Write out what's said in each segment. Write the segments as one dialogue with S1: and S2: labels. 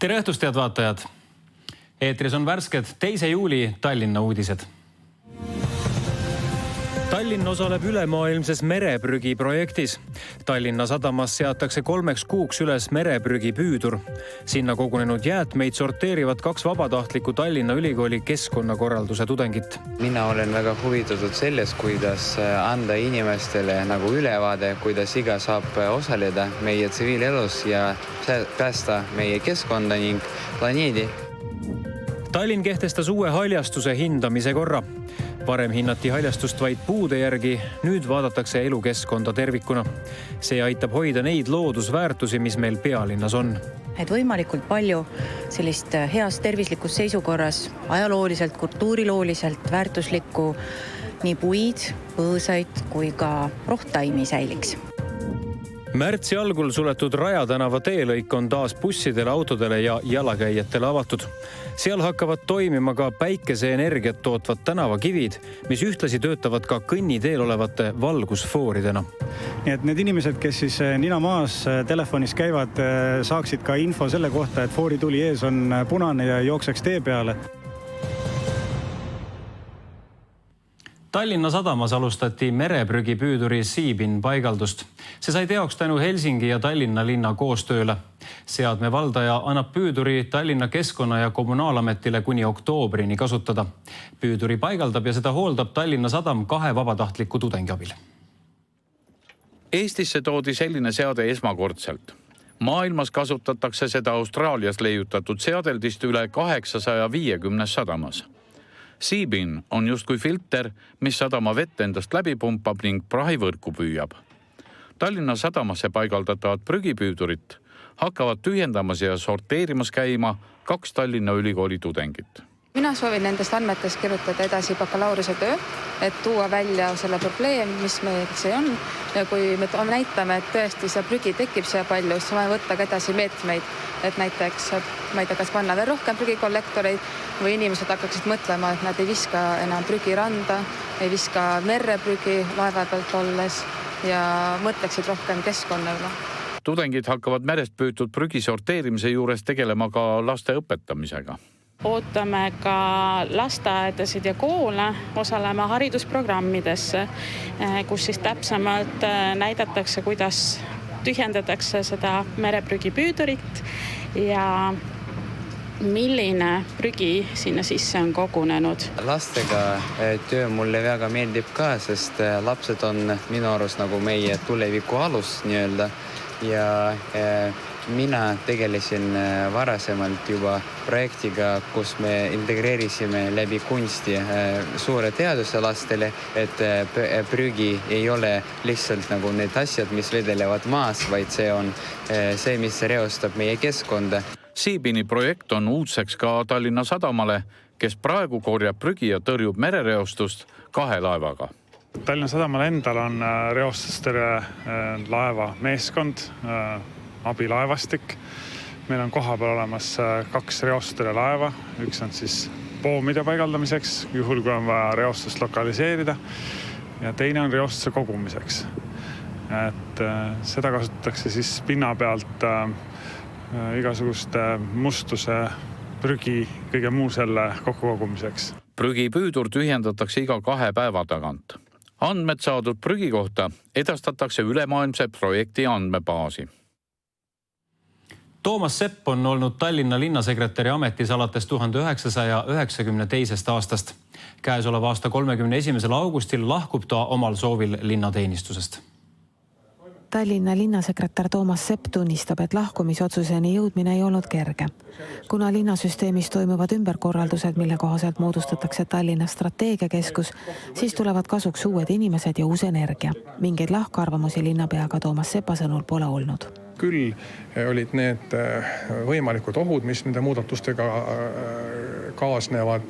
S1: Tere õhtust, head vaatajad! Eetris on värsked 2. juuli Tallinna uudised. Tallinn osaleb ülemaailmses mereprügi projektis. Tallinna sadamas seatakse 3 kuuks üles mereprügi püüdur. Sinna kogunenud jäätmeid sorteerivad 2 vabatahtlikku Tallinna Ülikooli keskkonnakorralduse tudengit.
S2: Mina olen väga huvitatud sellest, kuidas anda inimestele nagu ülevaade, kuidas iga saab osaleda meie tsiviilelus ja päästa meie keskkonda ning planeedi.
S1: Tallinn kehtestas uue haljastuse hindamise korra. Varem hinnati haljastust vaid puude järgi, nüüd vaadatakse elukeskkonda tervikuna. See aitab hoida neid loodusväärtusi, mis meil pealinnas on.
S3: Et võimalikult palju sellist heas tervislikus seisukorras, ajalooliselt, kultuurilooliselt väärtuslikku nii puid, põõsaid kui ka rohtaimi säiliks.
S1: Märtsi algul suletud Raja tänava teelõik on taas bussidele, autodele ja jalakäijatele avatud. Seal hakkavad toimima ka päikeseenergiat tootvad tänavakivid, mis ühtlasi töötavad ka kõnniteel olevate valgusfooridena.
S4: Nii et need inimesed, kes siis nina maas telefonis käivad, saaksid ka info selle kohta, et foorituli ees on punane ja jookseks tee peale. Tallinna sadamas alustati mereprügi püüduri Seabin paigaldust. See sai teoks tänu Helsingi ja Tallinna linna koostööle. Seadme valdaja annab püüduri Tallinna keskkonna- ja kommunaalametile kuni oktoobrini kasutada. Püüduri paigaldab ja seda hooldab Tallinna sadam 2 vabatahtliku tudengi abil.
S5: Eestisse toodi selline seade esmakordselt. Maailmas kasutatakse seda Austraalias leiutatud seadeldist üle 850 sadamas. Seabin on justkui filter, mis sadama vett endast läbi pumpab ning prahivõrku püüab. Tallinna sadamasse paigaldatavat prügipüüdurit hakkavad tühjendamas ja sorteerimas käima 2 Tallinna Ülikooli tudengit.
S6: Mina soovin nendest andmetest kirjutada edasi bakalaureuse töö, et tuua välja selle probleem, mis meil see on. Ja kui me näitame, et tõesti see prügi tekib see palju, siis saame võtta ka edasi meetmeid, et näiteks, ma ei tea, kas panna veel rohkem prügikollektoreid või inimesed hakkaksid mõtlema, et nad ei viska enam prügi randa, ei viska merreprügi laeva pealt olles ja mõtleksid rohkem keskkonna üle.
S5: Tudengid hakkavad merest püütud prügi sorteerimise juures tegelema ka laste õpetamisega.
S7: Ootame ka lasteaedasid ja koole osalema haridusprogrammidesse, kus siis täpsemalt näidatakse, kuidas tühjendatakse seda mereprügipüüdurit ja milline prügi sinna sisse on kogunenud.
S2: Lastega töö mulle väga meeldib ka, sest lapsed on minu arust nagu meie tuleviku alus nii-öelda ja mina tegelesin varasemalt juba projektiga, kus me integreerisime läbi kunsti suure teaduse lastele, et prügi ei ole lihtsalt nagu need asjad, mis vedelevad maas, vaid see on see, mis reostab meie keskkonda.
S5: Seabini projekt on uudseks ka Tallinna sadamale, kes praegu korjab prügi ja tõrjub merereostust 2 laevaga.
S4: Tallinna sadamal endal on reostustele laeva meeskond, abilaevastik. Meil on kohapeal olemas 2 reostustele laeva. Üks on siis poomide paigaldamiseks, juhul kui on vaja reostust lokaliseerida. Ja teine on reostuse kogumiseks. Et seda kasutatakse siis pinna pealt igasuguste mustuse, prügi, kõige muu selle kokkukogumiseks.
S5: Prügipüüdur tühjendatakse iga 2 päeva tagant. Andmed saadud prügi kohta edastatakse ülemaailmse projekti andmebaasi.
S1: Toomas Sepp on olnud Tallinna linnasekretäri ametis alates 1992. aastast. Käesoleva aasta 31. augustil lahkub ta omal soovil linnateenistusest.
S8: Tallinna linnasekretär Toomas Sepp tunnistab, et lahkumisotsuseni jõudmine ei olnud kerge. Kuna linnasüsteemis toimuvad ümberkorraldused, mille kohaselt moodustatakse Tallinna strateegiakeskus, siis tulevad kasuks uued inimesed ja uus energia. Mingeid lahkarvamusi linnapeaga Toomas Sepa sõnul pole olnud.
S9: Küll olid need võimalikud ohud, mis nende muudatustega kaasnevad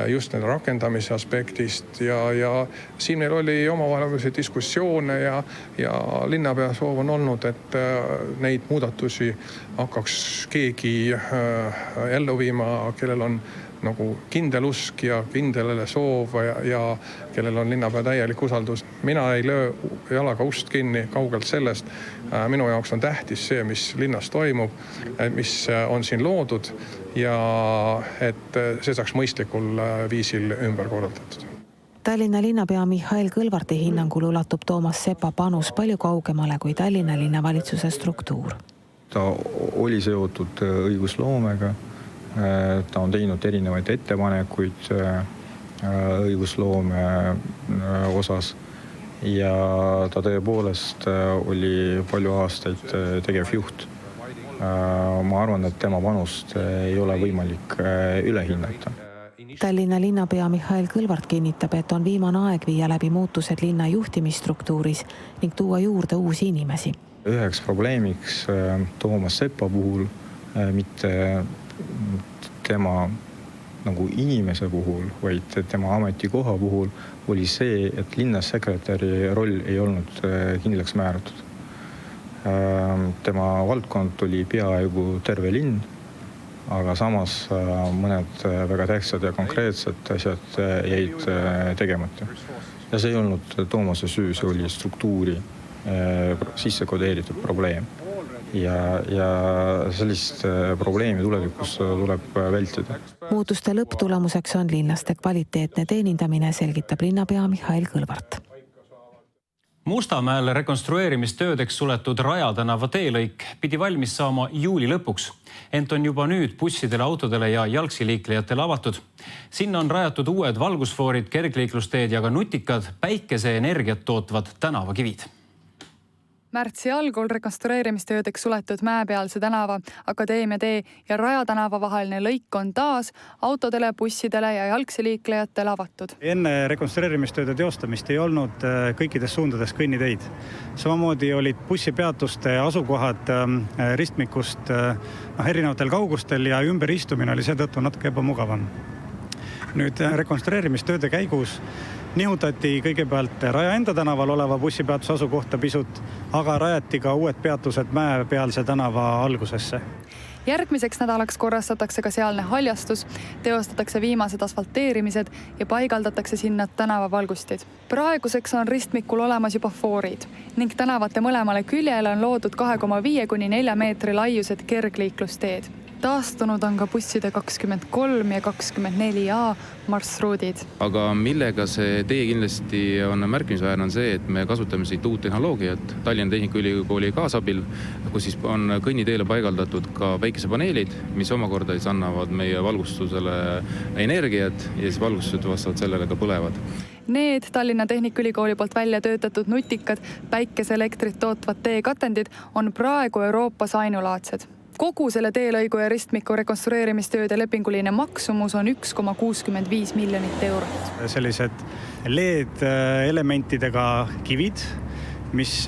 S9: just nende rakendamise aspektist ja siin meil oli omavahelisi diskussioone ja linnapea soov on olnud, et neid muudatusi hakkaks keegi ellu viima, kellel on nagu kindel usk ja kindel soov ja kellel on linnapea täielik usaldus. Mina ei löö jalaga ust kinni kaugelt sellest. Minu jaoks on tähtis see, mis linnas toimub, mis on siin loodud ja et see saaks mõistlikul viisil ümber korraldatud.
S8: Tallinna linnapea Mihhail Kõlvarti hinnangul ulatub Toomas Sepa panus palju kaugemale kui Tallinna linnavalitsuse struktuur.
S10: Ta oli seotud õigusloomega, ta on teinud erinevaid ettepanekuid õigusloome osas ja ta tõepoolest oli palju aastaid tegevjuht. Ma arvan, et tema panust ei ole võimalik üle hinnata.
S8: Tallinna linnapea Mihhail Kõlvart kinnitab, et on viimane aeg viia läbi muutused linna juhtimisstruktuuris ning tuua juurde uusi inimesi.
S10: Üheks probleemiks Toomas Sepa puhul, mitte tema nagu inimese puhul, vaid tema ametikoha puhul oli see, et linnasekretäri roll ei olnud kindlaks määratud. Tema valdkond oli peaaegu terve linn, aga samas mõned väga tähtsad ja konkreetsed asjad jäid tegemata. Ja see ei olnud Toomase süü, see oli struktuuri sisse kodeeritud probleem. Ja sellist probleemi tulevikus tuleb vältida.
S8: Muutuste lõpptulemuseks on linlaste kvaliteetne teenindamine, selgitab linnapea Mihhail Kõlvart.
S1: Mustamäel rekonstrueerimistöödeks suletud Raja tänava teelõik pidi valmis saama juuli lõpuks, ent on juba nüüd bussidele, autodele ja jalgsiliiklejatele avatud. Sinna on rajatud uued valgusfoorid, kergliiklusteed ja ka nutikad päikeseenergiat tootvad tänavakivid.
S11: Märtsi algul rekonstrueerimistöödeks suletud Mäepealse tänava, Akadeemia tee ja Raja tänava vaheline lõik on taas autodele, bussidele ja jalgsiliiklejatele avatud.
S12: Enne rekonstrueerimistööde teostamist ei olnud kõikides suundades kõnniteid. Samamoodi olid bussipeatuste asukohad ristmikust erinevatel kaugustel ja ümberistumine oli seetõttu natuke ebamugavam. Nüüd rekonstrueerimistööde käigus nihutati kõigepealt Raja enda tänaval oleva bussipeatuse asukohta pisut, aga rajati ka uued peatused Mäepealse tänava algusesse.
S11: Järgmiseks nädalaks korrastatakse ka sealne haljastus, teostatakse viimased asfalteerimised ja paigaldatakse sinna tänavavalgustid. Praeguseks on ristmikul olemas juba foorid ning tänavate mõlemale küljele on loodud 2,5–4 meetri laiused kergliiklusteed. Taastunud on ka busside 23 ja 24A marsruudid.
S13: Aga millega see tee kindlasti on märkimisväärne on see, et me kasutame siit uut tehnoloogiat Tallinna Tehnikaülikooli kaasabil, kus siis on kõnniteele paigaldatud ka päikesepaneelid, mis omakorda siis annavad meie valgustusele energiat ja siis valgustused vastavalt sellele ka põlevad.
S11: Need Tallinna Tehnikaülikooli poolt välja töötatud nutikad päikeseelektrit tootvad teekatendid on praegu Euroopas ainulaadsed. Kogu selle teelõigu ja ristmiku rekonstrueerimistööde lepinguline maksumus on 1,65 miljonit eurot.
S12: Sellised LED-elementidega kivid, mis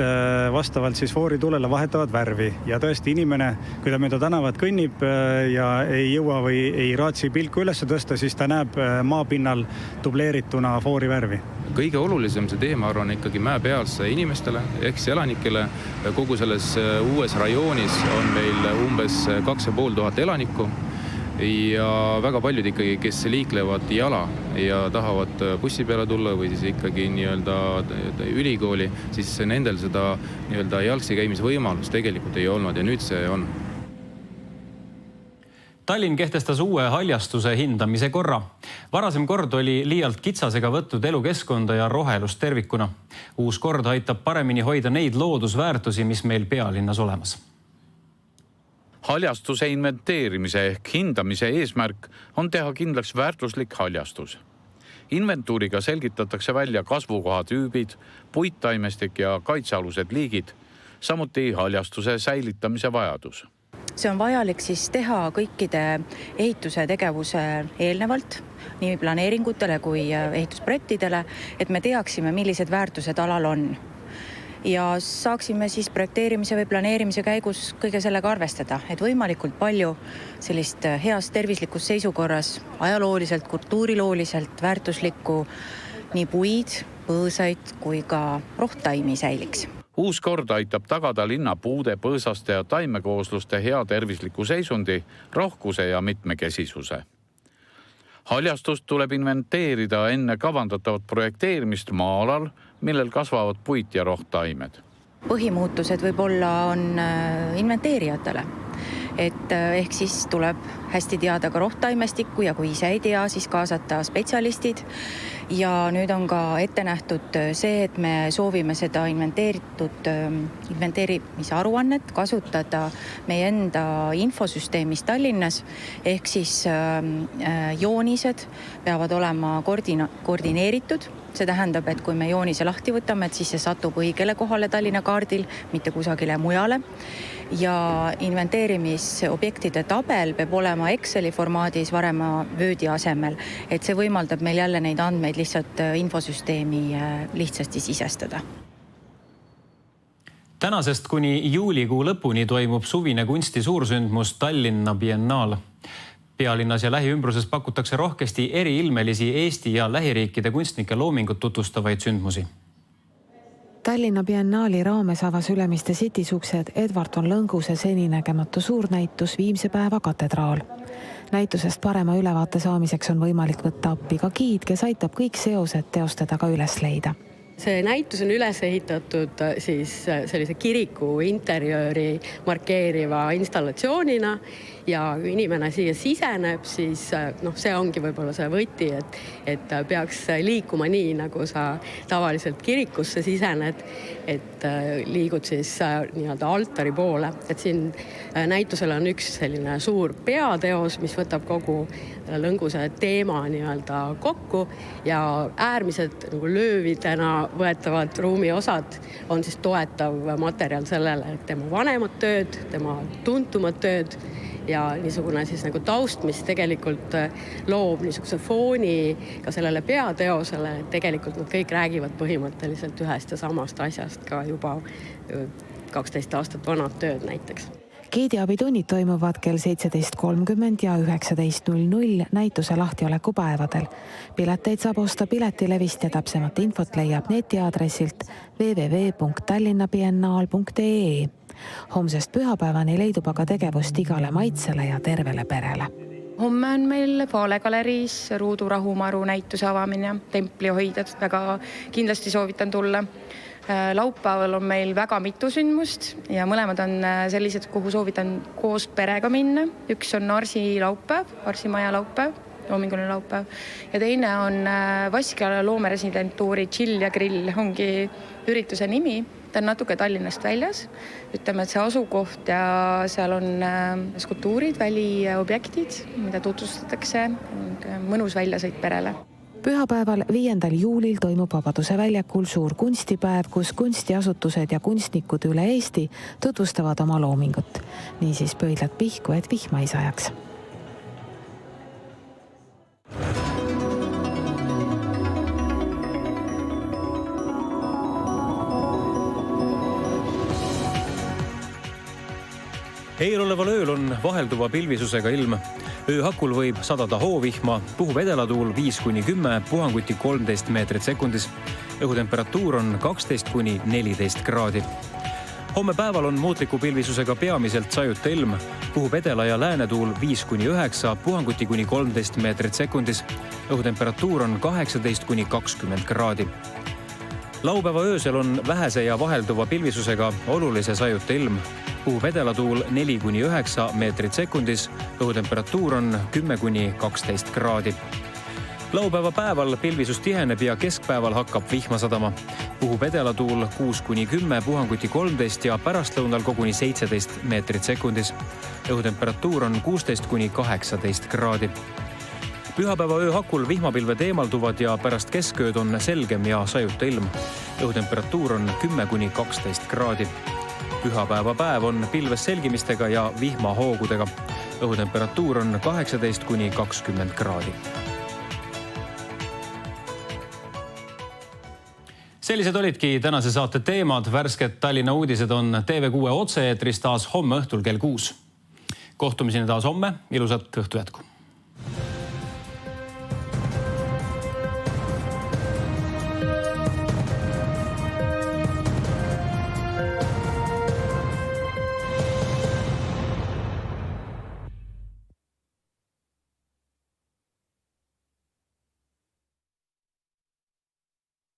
S12: vastavalt siis fooritulele vahetavad värvi. Ja tõesti inimene, kui ta mööda tänavat kõnnib ja ei jõua või ei raatsi pilku üles tõsta, siis ta näeb maapinnal dubleerituna foori värvi.
S13: Kõige olulisem see teema arvan ikkagi Mäepealse inimestele, ehk elanikele. Kogu selles uues rajoonis on meil umbes 2500 elanikku ja väga paljud ikkagi, kes liiklevad jala ja tahavad bussi peale tulla või siis ikkagi ülikooli, siis nendel seda jalgsi käimise võimalus tegelikult ei olnud ja nüüd see on.
S1: Tallinn kehtestas uue haljastuse hindamise korra. Varasem kord oli liialt kitsasega võtnud elukeskkonda ja rohelust tervikuna. Uus kord aitab paremini hoida neid loodusväärtusi, mis meil pealinnas olemas.
S5: Haljastuse inventeerimise ehk hindamise eesmärk on teha kindlaks väärtuslik haljastus. Inventuuriga selgitatakse välja kasvukoha tüübid, puittaimestik ja kaitsealused liigid, samuti haljastuse säilitamise vajadus.
S3: See on vajalik siis teha kõikide ehituse tegevuse eelnevalt, nii planeeringutele kui ehitusprojektidele, et me teaksime, millised väärtused alal on. Ja saaksime siis projekteerimise või planeerimise käigus kõige sellega arvestada, et võimalikult palju sellist heas tervislikus seisukorras, ajalooliselt, kultuurilooliselt väärtuslikku nii puid, põõsaid kui ka rohttaimi säiliks.
S5: Uus kord aitab tagada linna puude, põõsaste ja taimekoosluste hea tervisliku seisundi, rohkuse ja mitmekesisuse. haljastust tuleb inventeerida enne kavandatavat projekteerimist maa-alal, millel kasvavad puit ja rohttaimed.
S3: Põhimuutused võib-olla on inventeerijatele. Ehk siis tuleb hästi teada ka rohttaimestikku ja kui ise ei tea, siis kaasata spetsialistid. Ja nüüd on ka ette nähtud see, et me soovime seda inventeerimise aruannet kasutada meie enda infosüsteemis Tallinnas. Ehk siis joonised peavad olema koordineeritud. See tähendab, et kui me joonise lahti võtame, et siis see satub õigele kohale Tallinna kaardil, mitte kusagile mujale. Ja inventeerimisobjektide tabel peab olema Exceli formaadis varema Wordi asemel, et see võimaldab meil jälle neid andmeid lihtsalt infosüsteemi lihtsasti sisestada.
S1: Tänasest kuni juulikuu lõpuni toimub suvine kunsti suursündmus Tallinna Biennaal. Pealinnas ja lähiümbruses pakutakse rohkesti eriilmelisi Eesti ja lähiriikide kunstnike loomingut tutvustavaid sündmusi.
S8: Tallinna Biennaali raames avas Ülemiste City's uksed Edward von Lõnguse seninägematu suurnäitus Viimse päeva katedraal. Näitusest parema ülevaate saamiseks on võimalik võtta appi ka giid, kes aitab kõik seosed teostada ka üles leida.
S14: See näitus on üles ehitatud siis sellise kiriku interjööri markeeriva installatsioonina ja kui inimene siia siseneb, siis see ongi võib-olla see võti, et peaks liikuma nii, nagu sa tavaliselt kirikusse sisened, et liigud siis nii-öelda altari poole. Et siin näitusel on üks selline suur peateos, mis võtab kogu Lõnguse teema nii-öelda kokku ja äärmiselt nagu löövidena võetavad ruumiosad on siis toetav materjal sellele, et tema vanemad tööd, tema tuntumad tööd ja niisugune siis nagu taust, mis tegelikult loob niisuguse fooni ka sellele peateosele, et tegelikult nad kõik räägivad põhimõtteliselt ühest ja samast asjast ka juba 12 aastat vanad tööd näiteks.
S8: Giidiabitunnid toimuvad kell 17.30 ja 19.00 näituse lahtioleku päevadel. Pileteid saab osta Piletilevist ja täpsemat infot leiab netiaadressilt www.tallinnabiennaal.ee. Homsest pühapäevani leidub aga tegevust igale maitsele ja tervele perele.
S15: Homme on meil Vaale galeriis Ruudu rahumaru näituse avamine, templihoidjad, väga kindlasti soovitan tulla. Laupäeval on meil väga mitu sündmust ja mõlemad on sellised, kuhu soovitan koos perega minna. Üks on Arsi laupäev, Arsi maja laupäev, loominguline laupäev. Ja teine on Vaskjala loomeresidentuuri Chill ja Grill, ongi ürituse nimi. Ta on natuke Tallinnast väljas. Ütleme, et see asukoht ja seal on skulptuurid, väliobjektid, mida tutvustatakse. Mõnus väljasõit perele.
S8: Pühapäeval 5. juulil toimub Vabaduse väljakul suur kunstipäev, kus kunstiasutused ja kunstnikud üle Eesti tutvustavad oma loomingut. Niisiis pöidlad pihku, et vihma ei sajaks.
S1: Eeloleval ööl on vahelduva pilvisusega ilm. Ööhakul võib sadada hoovihma, puhub edelatuul 5–10, puhanguti 13 meetrit sekundis. Õhutemperatuur on 12–14 kraadi. Homme päeval on muutliku pilvisusega peamiselt sajuta ilm, puhub edela- ja läänetuul 5–9, puhanguti kuni 13 meetrit sekundis. Õhutemperatuur on 18–20 kraadi. Laupäeva öösel on vähese ja vahelduva pilvisusega olulise sajuta ilm. Puhub edelatuul 4–9 meetrit sekundis, õhutemperatuur on 10–12 kraadi. Laupäeva päeval pilvisus tiheneb ja keskpäeval hakkab vihma sadama. Puhub edelatuul 6–10, puhanguti 13 ja pärastlõunal koguni 17 meetrit sekundis. Õhutemperatuur on 16–18 kraadi. Pühapäeva ööhakul vihmapilved eemalduvad ja pärast keskööd on selgem ja sajuta ilm. Õhutemperatuur on 10–12 kraadi. Pühapäeva päev on pilves selgimistega ja vihmahoogudega. Õhutemperatuur on 18–20 kraadi. Sellised olidki tänase saate teemad. Värsked Tallinna uudised on TV6 otse-eetris taas homme õhtul kell 6. Kohtumiseni taas homme. Ilusat õhtu jätku.